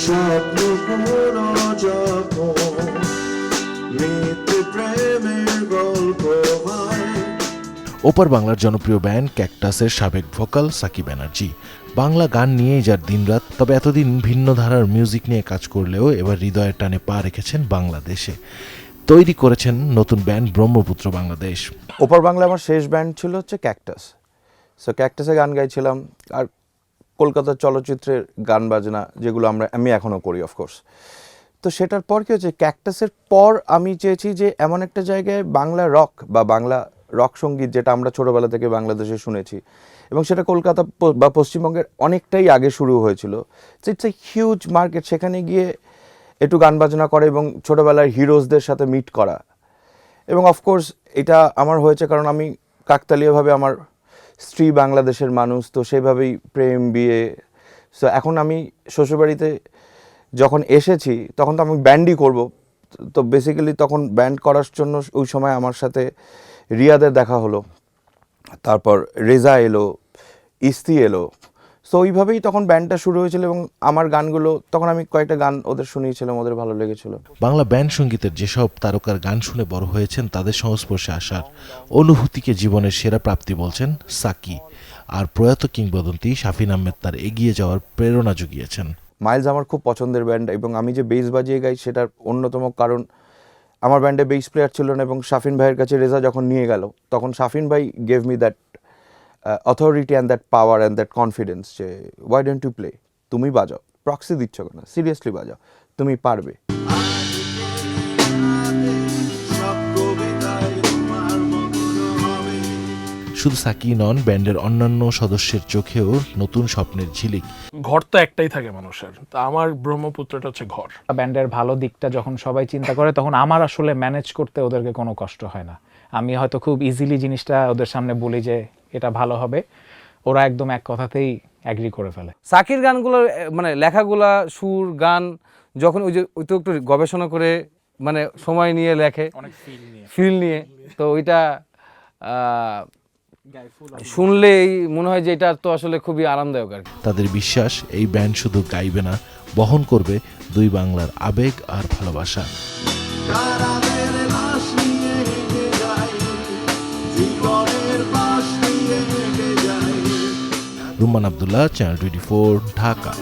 স্বপ্ন পুরো যখন মৃত্যু প্রেমের গল্প হয়। ওপার বাংলার জনপ্রিয় ব্যান্ড ক্যাকটাসের সাবেক ভোকাল সাকি ব্যানার্জি বাংলা গান নিয়েই যার দিনরাত। তবে এতদিন ভিন্ন ধারার মিউজিক নিয়ে কাজ করলেও এবার হৃদয়ের টানে পা রেখেছেন বাংলাদেশে। তৈরি করেছেন নতুন ব্যান্ড ব্রহ্মপুত্র বাংলাদেশ। ওপার বাংলা আমার শেষ ব্যান্ড ছিল হচ্ছে ক্যাকটাস। সো ক্যাকটাসে গান গাইছিলাম, আর কলকাতার চলচ্চিত্রের গান বাজনা যেগুলো আমি এখনও করি অফকোর্স। তো সেটার পর কি হচ্ছে, ক্যাকটাসের পর আমি চেয়েছি যে এমন একটা জায়গায় বাংলা রক বা বাংলা রক সঙ্গীত যেটা আমরা ছোটোবেলা থেকে বাংলাদেশে শুনেছি এবং সেটা কলকাতা বা পশ্চিমবঙ্গের অনেকটাই আগে শুরু হয়েছিল। ইটস এ হিউজ মার্কেট, সেখানে গিয়ে একটু গান বাজনা করে এবং ছোটোবেলার হিরোজদের সাথে মিট করা। এবং অফকোর্স এটা আমার হয়েছে কারণ আমি কাকতালীয়ভাবে, আমার স্ত্রী বাংলাদেশের মানুষ, তো সেইভাবেই প্রেম বিয়ে। সো এখন আমি শ্বশুরবাড়িতে যখন এসেছি তখন তো আমি ব্যান্ডই করব। তো বেসিক্যালি তখন ব্যান্ড করার জন্য ওই সময় আমার সাথে রিয়াদের দেখা হলো, তারপর রেজা এলো, ইস্তি এলো। সো ওইভাবেই তখন ব্যান্ডটা শুরু হয়েছিল এবং আমার গানগুলো তখন আমি কয়েকটা গান ওদের শুনিয়েছিলাম, ওদের ভালো লেগেছিল। বাংলা ব্যান্ড সঙ্গীতের যেসব তারকার গান শুনে বড় হয়েছেন তাদের সংস্পর্শে আসার অনুভূতিকে জীবনের সেরা প্রাপ্তি বলছেন সাকি। আর প্রয়াত কিংবদন্তি শাফিন আহমেদ তার এগিয়ে যাওয়ার প্রেরণা জুগিয়েছেন। মাইলস আমার খুব পছন্দের ব্যান্ড এবং আমি যে বেস বাজিয়ে গাই সেটার অন্যতম কারণ আমার ব্যান্ডে বেস প্লেয়ার ছিল না এবং শাফিন ভাইয়ের কাছে রেজা যখন নিয়ে গেল তখন শাফিন ভাই gave me that authority and that power and that confidence যে ওয়াই ডোন্ট ইউ প্লে, তুমি বাজাও, প্রক্সি দিচ্ছ কেন, সিরিয়াসলি বাজাও, তুমি পারবে। শুধু সাকি নন, ব্যান্ডের অন্যান্য সদস্যের চোখেও নতুন স্বপ্নের ঝিলিক। ঘর তো একটাই থাকে মানুষের, তা আমার ব্রহ্মপুত্রটা হচ্ছে ঘর। ব্যান্ডের ভালো দিকটা যখন সবাই চিন্তা করে তখন আমার আসলে ম্যানেজ করতে ওদেরকে কোনো কষ্ট হয় না। আমি হয়তো খুব ইজিলি জিনিসটা ওদের সামনে বলি যে এটা ভালো হবে, ওরা একদম এক কথাতেই অ্যাগ্রি করে ফেলে। সাকির গানগুলো মানে লেখাগুলা, সুর, গান যখন ওই তো একটু গবেষণা করে মানে সময় নিয়ে লেখে, অনেক ফিল নিয়ে, তো ওইটা শুনলেই মনে হয় যে এটা তো আসলে খুবই আরামদায়ক আর কি। তাদের বিশ্বাস এই ব্যান্ড শুধু গাইবে না, বহন করবে দুই বাংলার আবেগ আর ভালোবাসা। রুমান আব্দুল্লাহ, চ্যানেল 24, ঢাকা।